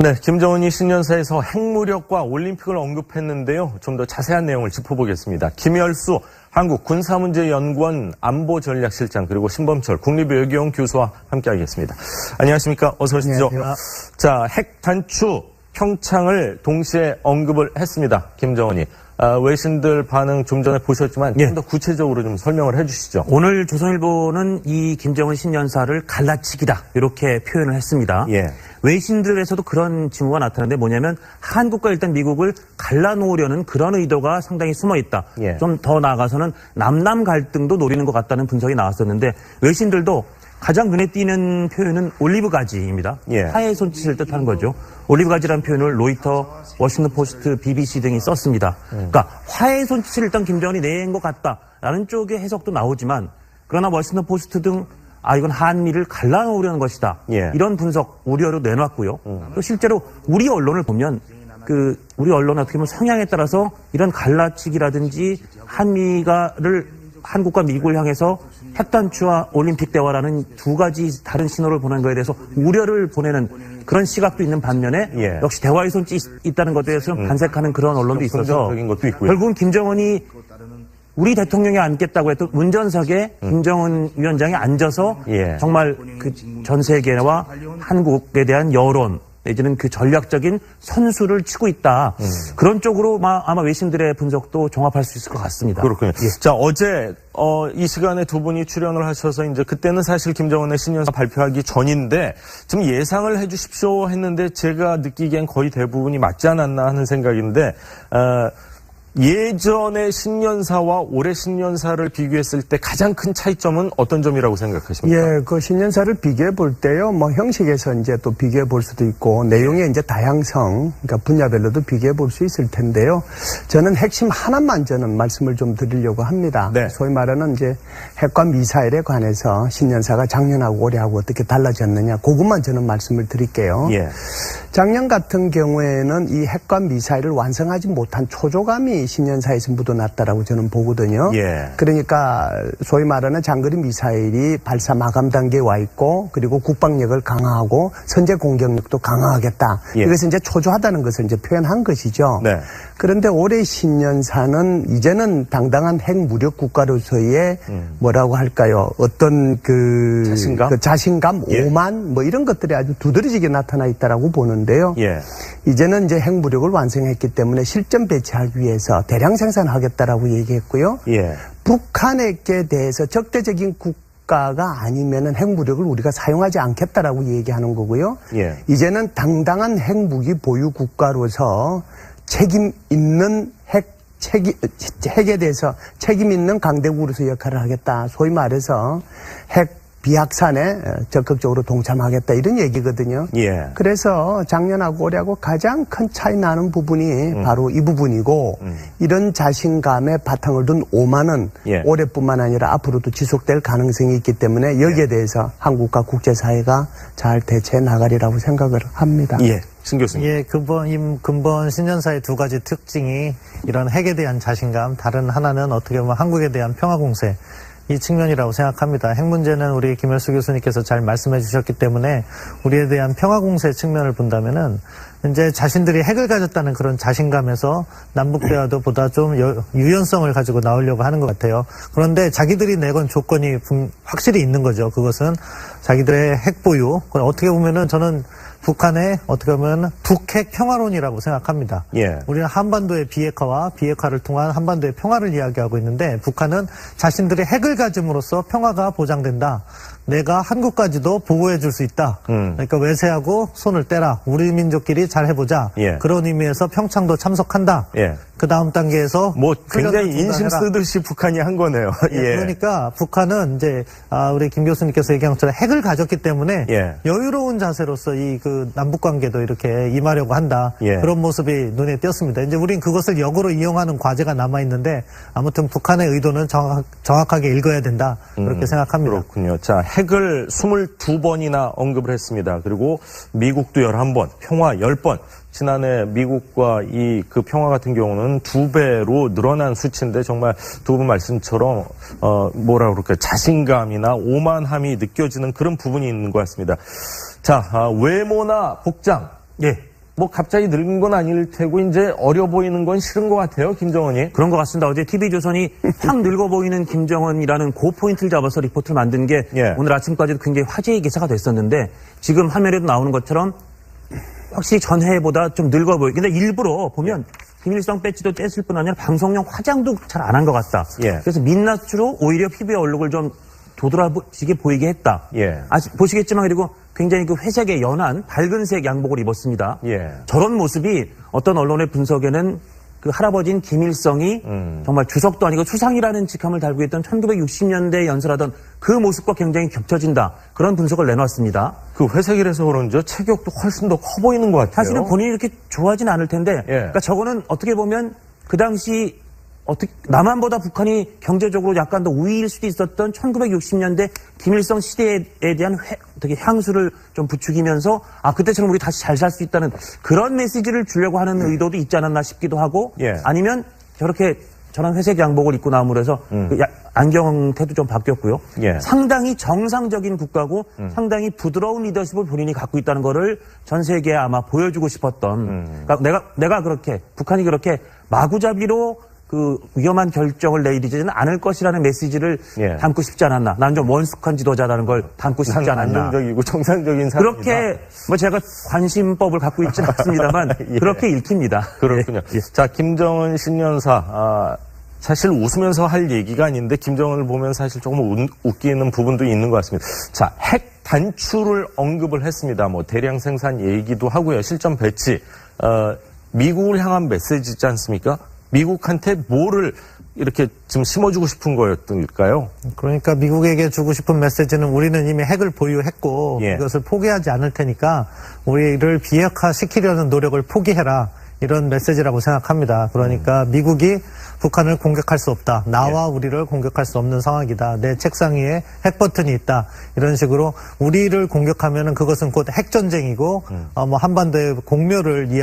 네, 김정은이 신년사에서 핵무력과 올림픽을 언급했는데요. 좀 더 자세한 내용을 짚어보겠습니다. 김열수 한국군사문제연구원 안보전략실장 그리고 신범철 국립외교원 교수와 함께하겠습니다. 안녕하십니까? 어서 오십시오. 안녕하세요. 자, 핵 단추 평창을 동시에 언급을 했습니다. 김정은이. 외신들 반응 좀 전에 보셨지만 좀 더 구체적으로 좀 설명을 해주시죠. 오늘 조선일보는 이 김정은 신년사를 갈라치기다 이렇게 표현을 했습니다. 예. 외신들에서도 그런 징후가 나타나는데 뭐냐면 한국과 일단 미국을 갈라놓으려는 그런 의도가 상당히 숨어있다. 예. 좀 더 나아가서는 남남 갈등도 노리는 것 같다는 분석이 나왔었는데 외신들도 가장 눈에 띄는 표현은 올리브 가지입니다. 예. 하의 손짓을 뜻하는 거죠. 올리브 가지라는 표현을 로이터, 워싱턴 포스트, BBC 등이 썼습니다. 그러니까 화해 손짓을 일단 김정은이 낸 것 같다라는 쪽의 해석도 나오지만 그러나 워싱턴 포스트 등 이건 한미를 갈라놓으려는 것이다. 예. 이런 분석 우려로 내놨고요. 또 실제로 우리 언론을 보면 우리 언론 어떻게 보면 성향에 따라서 이런 갈라치기라든지 한국과 미국을 향해서 핵단추와 올림픽 대화라는 두 가지 다른 신호를 보낸 거에 대해서 우려를 보내는 그런 시각도 있는 반면에 예. 역시 대화의 손짓이 있다는 것에 대해서는 반색하는 그런 언론도 있어서 긍정적인 것도 있고요. 결국은 김정은이 우리 대통령이 앉겠다고 했던 운전석에 김정은 위원장이 앉아서 예. 정말 그 전 세계와 한국에 대한 여론 내지는 그 전략적인 선수를 치고 있다. 그런 쪽으로 아마 외신들의 분석도 종합할 수 있을 것 같습니다. 그렇군요. 예. 자, 어제 이 시간에 두 분이 출연을 하셔서 이제 그때는 사실 김정은의 신년사 발표하기 전인데 좀 예상을 해 주십시오 했는데 제가 느끼기엔 거의 대부분이 맞지 않았나 하는 생각인데 예전의 신년사와 올해 신년사를 비교했을 때 가장 큰 차이점은 어떤 점이라고 생각하십니까? 예, 그 신년사를 비교해 볼 때요, 형식에서 이제 또 비교해 볼 수도 있고, 내용의 이제 다양성, 그러니까 분야별로도 비교해 볼 수 있을 텐데요. 저는 핵심 하나만 저는 말씀을 좀 드리려고 합니다. 네. 소위 말하는 이제 핵과 미사일에 관해서 신년사가 작년하고 올해하고 어떻게 달라졌느냐, 그것만 저는 말씀을 드릴게요. 예. 작년 같은 경우에는 이 핵과 미사일을 완성하지 못한 초조감이 신년사에서 묻어났다라고 저는 보거든요. 예. 그러니까 소위 말하는 장거리 미사일이 발사 마감 단계에 와 있고 그리고 국방력을 강화하고 선제 공격력도 강화하겠다. 예. 이것은 이제 초조하다는 것을 이제 표현한 것이죠. 네. 그런데 올해 신년사는 이제는 당당한 핵무력 국가로서의 뭐라고 할까요? 어떤 자신감, 예. 오만 뭐 이런 것들이 아주 두드러지게 나타나 있다라고 보는데요. 예. 이제는 이제 핵무력을 완성했기 때문에 실전 배치하기 위해서 대량 생산하겠다라고 얘기했고요. 예. 북한에게 대해서 적대적인 국가가 아니면은 핵무력을 우리가 사용하지 않겠다라고 얘기하는 거고요. 예. 이제는 당당한 핵무기 보유 국가로서 책임 있는 핵에 대해서 책임 있는 강대국으로서 역할을 하겠다. 소위 말해서 핵 비확산에 적극적으로 동참하겠다 이런 얘기거든요. 예. 그래서 작년하고 올해하고 가장 큰 차이 나는 부분이 바로 이 부분이고 이런 자신감에 바탕을 둔 오만은 예. 올해뿐만 아니라 앞으로도 지속될 가능성이 있기 때문에 여기에 대해서 한국과 국제사회가 잘 대처해 나가리라고 생각을 합니다. 예. 신 교수님. 예, 근본 신년사의 두 가지 특징이 이런 핵에 대한 자신감, 다른 하나는 어떻게 보면 한국에 대한 평화 공세, 이 측면이라고 생각합니다. 핵 문제는 우리 김열수 교수님께서 잘 말씀해 주셨기 때문에 우리에 대한 평화 공세 측면을 본다면은 이제 자신들이 핵을 가졌다는 그런 자신감에서 남북 대화도 보다 좀 유연성을 가지고 나오려고 하는 것 같아요. 그런데 자기들이 내건 조건이 확실히 있는 거죠. 그것은 자기들의 핵 보유. 어떻게 보면은 저는 북한의 어떻게 보면 북핵 평화론이라고 생각합니다. 예. 우리는 한반도의 비핵화와 비핵화를 통한 한반도의 평화를 이야기하고 있는데 북한은 자신들의 핵을 가짐으로써 평화가 보장된다. 내가 한국까지도 보호해 줄 수 있다. 그러니까 외세하고 손을 떼라. 우리 민족끼리 잘 해보자. 예. 그런 의미에서 평창도 참석한다. 예. 그 다음 단계에서 굉장히 인심 쓰듯이 북한이 한 거네요. 예. 예. 그러니까 북한은 이제 우리 김 교수님께서 얘기한 것처럼 핵을 가졌기 때문에 예. 여유로운 자세로서 이 남북 관계도 이렇게 임하려고 한다. 예. 그런 모습이 눈에 띄었습니다. 이제 우린 그것을 역으로 이용하는 과제가 남아 있는데 아무튼 북한의 의도는 정확하게 읽어야 된다. 그렇게 생각합니다. 그렇군요. 자, 핵을 22번이나 언급을 했습니다. 그리고 미국도 11번, 평화 10번. 지난해 미국과 그 평화 같은 경우는 2배로 늘어난 수치인데 정말 두 분 말씀처럼 뭐라 그럴까요? 자신감이나 오만함이 느껴지는 그런 부분이 있는 것 같습니다. 자, 외모나 복장. 예. 뭐 갑자기 늙은 건 아닐 테고 이제 어려 보이는 건 싫은 것 같아요, 김정은이. 그런 것 같습니다. 어제 TV조선이 확 늙어 보이는 김정은이라는 그 포인트를 잡아서 리포트를 만든 게 예. 오늘 아침까지도 굉장히 화제의 기사가 됐었는데 지금 화면에도 나오는 것처럼 확실히 전해보다 좀 늙어 보이고 근데 일부러 보면 김일성 배지도 뗐을 뿐 아니라 방송용 화장도 잘 안 한 것 같다. 예. 그래서 민낯으로 오히려 피부의 얼룩을 좀 도드라지게 보이게 했다. 예. 보시겠지만 그리고 굉장히 그 회색의 연한 밝은색 양복을 입었습니다. 예. 저런 모습이 어떤 언론의 분석에는 그 할아버지인 김일성이 정말 주석도 아니고 추상이라는 직함을 달고 있던 1960년대에 연설하던 그 모습과 굉장히 겹쳐진다. 그런 분석을 내놨습니다. 그 회색이라서 그런지 체격도 훨씬 더 커 보이는 것 같아요. 사실은 본인이 이렇게 좋아하진 않을 텐데, 예. 그러니까 저거는 어떻게 보면 그 당시 남한보다 북한이 경제적으로 약간 더 우위일 수도 있었던 1960년대 김일성 시대에 대한 되게 향수를 좀 부추기면서 그때처럼 우리 다시 잘 살 수 있다는 그런 메시지를 주려고 하는 의도도 있지 않았나 싶기도 하고 예. 아니면 저렇게 저런 회색 양복을 입고 나옴으로 해서 그 안경 형태도 좀 바뀌었고요. 예. 상당히 정상적인 국가고 상당히 부드러운 리더십을 본인이 갖고 있다는 거를 전 세계에 아마 보여주고 싶었던 그러니까 내가 그렇게 북한이 그렇게 마구잡이로 그 위험한 결정을 내리지는 않을 것이라는 메시지를 예. 담고 싶지 않았나. 난 좀 원숙한 지도자라는 걸 담고 싶지 않았나. 안정적이고 정상적인 사람이다. 그렇게 뭐 제가 관심법을 갖고 있지는 않습니다만 예. 그렇게 읽힙니다. 그렇군요. 예. 자, 김정은 신년사. 사실 웃으면서 할 얘기가 아닌데 김정은을 보면 사실 조금 웃기는 부분도 있는 것 같습니다. 자, 핵 단추를 언급을 했습니다. 뭐 대량 생산 얘기도 하고요. 실전 배치. 미국을 향한 메시지지 않습니까? 미국한테 뭐를 이렇게 지금 심어주고 싶은 거였던일까요? 그러니까 미국에게 주고 싶은 메시지는 우리는 이미 핵을 보유했고 예. 이것을 포기하지 않을 테니까 우리를 비핵화시키려는 노력을 포기해라. 이런 메시지라고 생각합니다. 그러니까 미국이 북한을 공격할 수 없다. 나와 우리를 공격할 수 없는 상황이다. 내 책상 위에 핵 버튼이 있다. 이런 식으로 우리를 공격하면은 그것은 곧 핵전쟁이고 뭐 한반도의 공멸을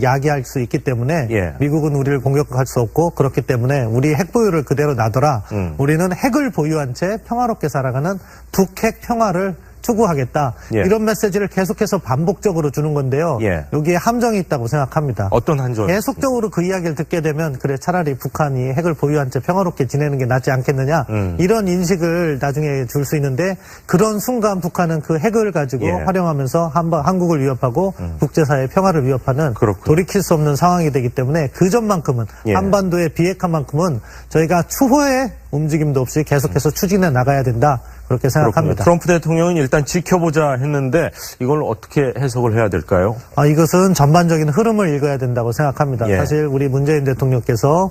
야기할 수 있기 때문에 예. 미국은 우리를 공격할 수 없고 그렇기 때문에 우리 핵 보유를 그대로 놔둬라. 우리는 핵을 보유한 채 평화롭게 살아가는 북핵 평화를 추구하겠다. 예. 이런 메시지를 계속해서 반복적으로 주는 건데요. 예. 여기에 함정이 있다고 생각합니다. 어떤 한정? 계속적으로 그 이야기를 듣게 되면 그래 차라리 북한이 핵을 보유한 채 평화롭게 지내는 게 낫지 않겠느냐. 이런 인식을 나중에 줄 수 있는데 그런 순간 북한은 그 핵을 가지고 예. 활용하면서 한국을 위협하고 국제사회의 평화를 위협하는 그렇군요. 돌이킬 수 없는 상황이 되기 때문에 그 점만큼은 예. 한반도의 비핵화만큼은 저희가 추후에 움직임도 없이 계속해서 추진해 나가야 된다. 그렇게 생각합니다. 그렇군요. 트럼프 대통령은 일단 지켜보자 했는데 이걸 어떻게 해석을 해야 될까요? 이것은 전반적인 흐름을 읽어야 된다고 생각합니다. 예. 사실 우리 문재인 대통령께서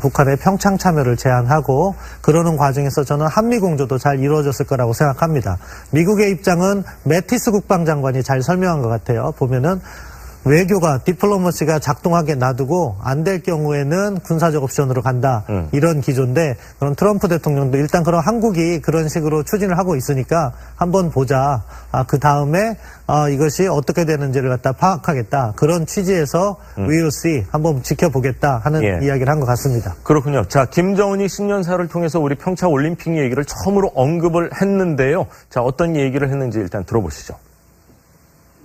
북한의 평창 참여를 제안하고 그러는 과정에서 저는 한미공조도 잘 이루어졌을 거라고 생각합니다. 미국의 입장은 매티스 국방장관이 잘 설명한 것 같아요. 보면은 외교가 디플로머시가 작동하게 놔두고 안 될 경우에는 군사적 옵션으로 간다. 이런 기조인데 그럼 트럼프 대통령도 일단 그럼 한국이 그런 식으로 추진을 하고 있으니까 한번 보자. 그 다음에 이것이 어떻게 되는지를 갖다 파악하겠다. 그런 취지에서 we'll see. 한번 지켜보겠다 하는 예. 이야기를 한 것 같습니다. 그렇군요. 자, 김정은이 신년사를 통해서 우리 평창 올림픽 얘기를 처음으로 언급을 했는데요. 자, 어떤 얘기를 했는지 일단 들어보시죠.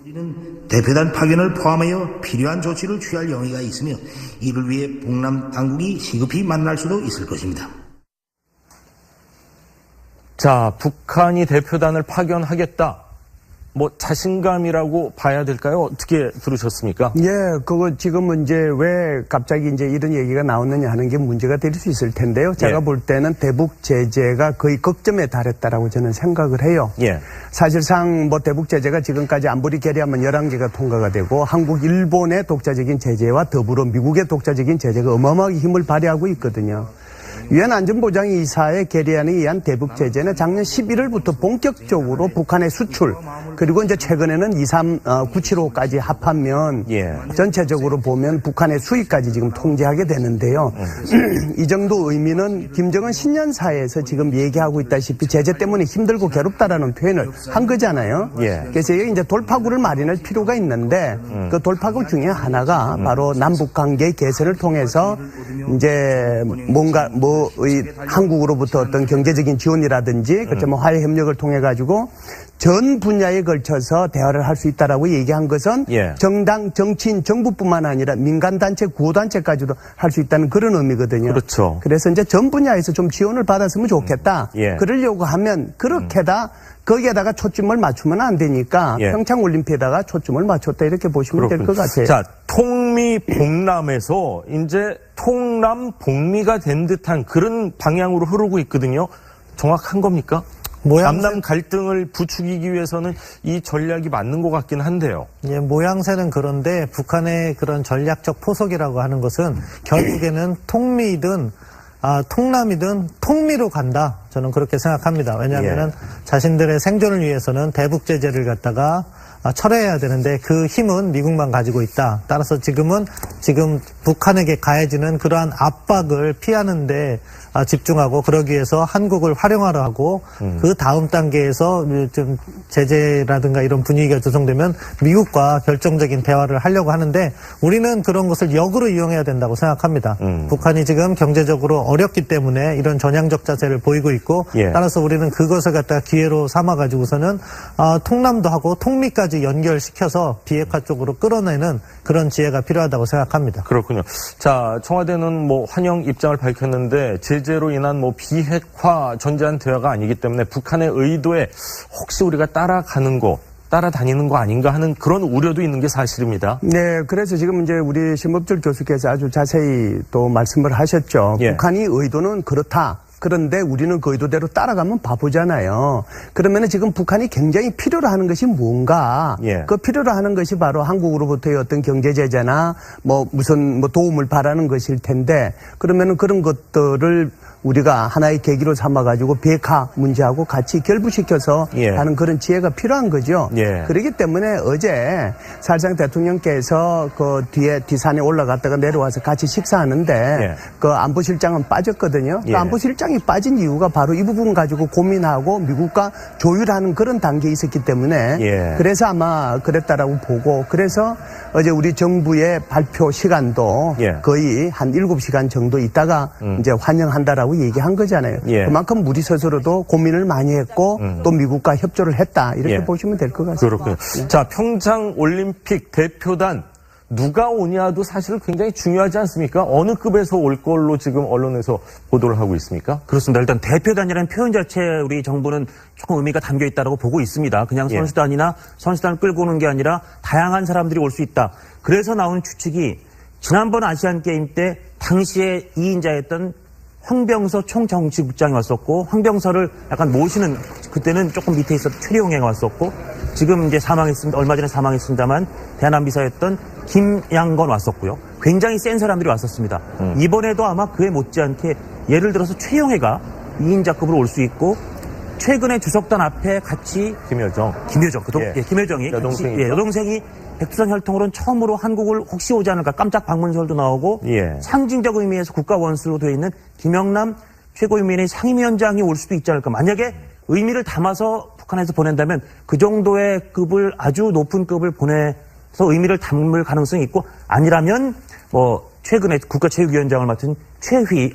우리는 대표단 파견을 포함하여 필요한 조치를 취할 용의가 있으며 이를 위해 북남 당국이 시급히 만날 수도 있을 것입니다. 자, 북한이 대표단을 파견하겠다. 뭐 자신감이라고 봐야 될까요? 어떻게 들으셨습니까? 예, 그거 지금은 이제 왜 갑자기 이제 이런 얘기가 나오느냐 하는 게 문제가 될 수 있을 텐데요. 제가 예. 볼 때는 대북 제재가 거의 극점에 달했다라고 저는 생각을 해요. 예. 사실상 뭐 대북 제재가 지금까지 안보리 결의하면 11개가 통과가 되고 한국, 일본의 독자적인 제재와 더불어 미국의 독자적인 제재가 어마어마하게 힘을 발휘하고 있거든요. 유엔 안전보장이사의 결의안에 의한 대북 제재는 작년 11월부터 본격적으로 북한의 수출 그리고 이제 최근에는 975까지 합하면 예. 전체적으로 보면 북한의 수입까지 지금 통제하게 되는데요. 이 정도 의미는 김정은 신년사에서 지금 얘기하고 있다시피 제재 때문에 힘들고 괴롭다라는 표현을 한 거잖아요. 예. 그래서 여기 이제 돌파구를 마련할 필요가 있는데 그 돌파구 중에 하나가 바로 남북 관계 개선을 통해서 이제 뭔가 한국으로부터 어떤 경제적인 지원이라든지 그렇죠 뭐 화해 협력을 통해 가지고 전 분야에 걸쳐서 대화를 할 수 있다라고 얘기한 것은 예. 정당, 정치인, 정부뿐만 아니라 민간단체, 구호단체까지도 할 수 있다는 그런 의미거든요. 그렇죠. 그래서 이제 전 분야에서 좀 지원을 받았으면 좋겠다. 예. 그러려고 하면 그렇게다 거기에다가 초점을 맞추면 안 되니까 예. 평창올림픽에다가 초점을 맞췄다 이렇게 보시면 될 것 같아요. 자, 통미봉남에서 이제 통남봉미가 된 듯한 그런 방향으로 흐르고 있거든요. 정확한 겁니까? 남남 갈등을 부추기기 위해서는 이 전략이 맞는 것 같긴 한데요. 예, 모양새는 그런데 북한의 그런 전략적 포석이라고 하는 것은 결국에는 통미든 통남이든 통미로 간다. 저는 그렇게 생각합니다. 왜냐하면은 자신들의 생존을 위해서는 대북 제재를 갖다가 철회해야 되는데 그 힘은 미국만 가지고 있다. 따라서 지금 북한에게 가해지는 그러한 압박을 피하는데 집중하고 그러기 위해서 한국을 활용하려 하고 그 다음 단계에서 좀 제재라든가 이런 분위기가 조성되면 미국과 결정적인 대화를 하려고 하는데 우리는 그런 것을 역으로 이용해야 된다고 생각합니다. 북한이 지금 경제적으로 어렵기 때문에 이런 전향적 자세를 보이고 있고 따라서 우리는 그것을 갖다가 기회로 삼아가지고서는 통남도 하고 통미까지 연결시켜서 비핵화 쪽으로 끌어내는 그런 지혜가 필요하다고 생각합니다. 그렇군요. 자, 청와대는 뭐 환영 입장을 밝혔는데 제재로 인한 뭐 비핵화 전제한 대화가 아니기 때문에 북한의 의도에 혹시 우리가 따라다니는 거 아닌가 하는 그런 우려도 있는 게 사실입니다. 네, 그래서 지금 이제 우리 신법철 교수께서 아주 자세히 또 말씀을 하셨죠. 북한이 의도는 그렇다. 그런데 우리는 그 의도대로 따라가면 바보잖아요. 그러면은 지금 북한이 굉장히 필요로 하는 것이 뭔가? 그 필요로 하는 것이 바로 한국으로부터의 어떤 경제 제재나 무슨 도움을 바라는 것일 텐데 그러면은 그런 것들을 우리가 하나의 계기로 삼아가지고 비핵화 문제하고 같이 결부시켜서 하는 그런 지혜가 필요한 거죠. 그렇기 때문에 어제 사실상 대통령께서 그 뒤에 뒤산에 올라갔다가 내려와서 같이 식사하는데 그 안보실장은 빠졌거든요. 그 안보실장이 빠진 이유가 바로 이 부분 가지고 고민하고 미국과 조율하는 그런 단계에 있었기 때문에 그래서 아마 그랬다라고 보고 그래서 어제 우리 정부의 발표 시간도 거의 한 7시간 정도 있다가 이제 환영한다라고 얘기한 거잖아요. 그만큼 우리 스스로도 고민을 많이 했고 또 미국과 협조를 했다. 이렇게 보시면 될 것 같습니다. 그렇군요. 자, 평창 올림픽 대표단 누가 오냐도 사실 굉장히 중요하지 않습니까? 어느 급에서 올 걸로 지금 언론에서 보도를 하고 있습니까? 그렇습니다. 일단 대표단이라는 표현 자체에 우리 정부는 조금 의미가 담겨 있다고 보고 있습니다. 그냥 선수단을 끌고 오는 게 아니라 다양한 사람들이 올 수 있다. 그래서 나온 추측이 지난번 아시안게임 때 당시에 2인자였던 황병서 총정치국장이 왔었고 황병서를 약간 모시는 그때는 조금 밑에 있었던 최룡해가 왔었고 지금 이제 얼마 전에 사망했습니다만 대한안비사였던 김양건 왔었고요. 굉장히 센 사람들이 왔었습니다. 이번에도 아마 그에 못지않게 예를 들어서 최영해가 2인자급으로 올 수 있고 최근에 주석단 앞에 같이 김여정이 여동생이 백두산 혈통으로는 처음으로 한국을 혹시 오지 않을까 깜짝 방문설도 나오고 상징적 의미에서 국가 원수로 되어 있는 김영남 최고위원회 상임위원장이 올 수도 있지 않을까. 만약에 의미를 담아서 북한에서 보낸다면 그 정도의 급을 아주 높은 급을 보내서 의미를 담을 가능성이 있고 아니라면 최근에 국가체육위원장을 맡은 최휘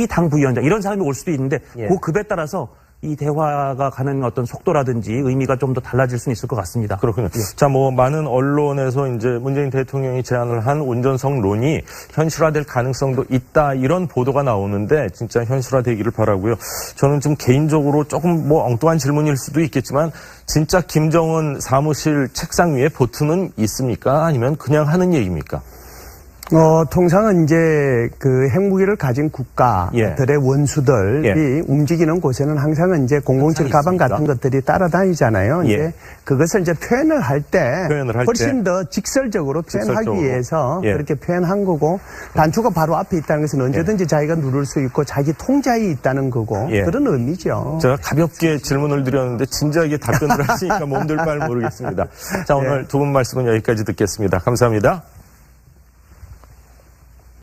당부위원장 이런 사람이 올 수도 있는데 그 급에 따라서 이 대화가 가는 어떤 속도라든지 의미가 좀 더 달라질 수는 있을 것 같습니다. 그렇군요. 자, 많은 언론에서 이제 문재인 대통령이 제안을 한 운전석론이 현실화될 가능성도 있다 이런 보도가 나오는데 진짜 현실화되기를 바라고요. 저는 좀 개인적으로 조금 엉뚱한 질문일 수도 있겠지만 진짜 김정은 사무실 책상 위에 보트는 있습니까? 아니면 그냥 하는 얘기입니까? 통상은 이제 그 핵무기를 가진 국가들의 원수들이 움직이는 곳에는 항상 이제 007 가방 같은 것들이 따라다니잖아요. 이제 그것을 이제 표현을 할 때 훨씬 더 직설적으로 표현하기 위해서 그렇게 표현한 거고 단추가 바로 앞에 있다는 것은 언제든지 자기가 누를 수 있고 자기 통제에 있다는 거고 그런 의미죠. 제가 가볍게 질문을 드렸는데 진지하게 답변을 하시니까 몸둘 바를 모르겠습니다. 자, 오늘 두 분 말씀은 여기까지 듣겠습니다. 감사합니다.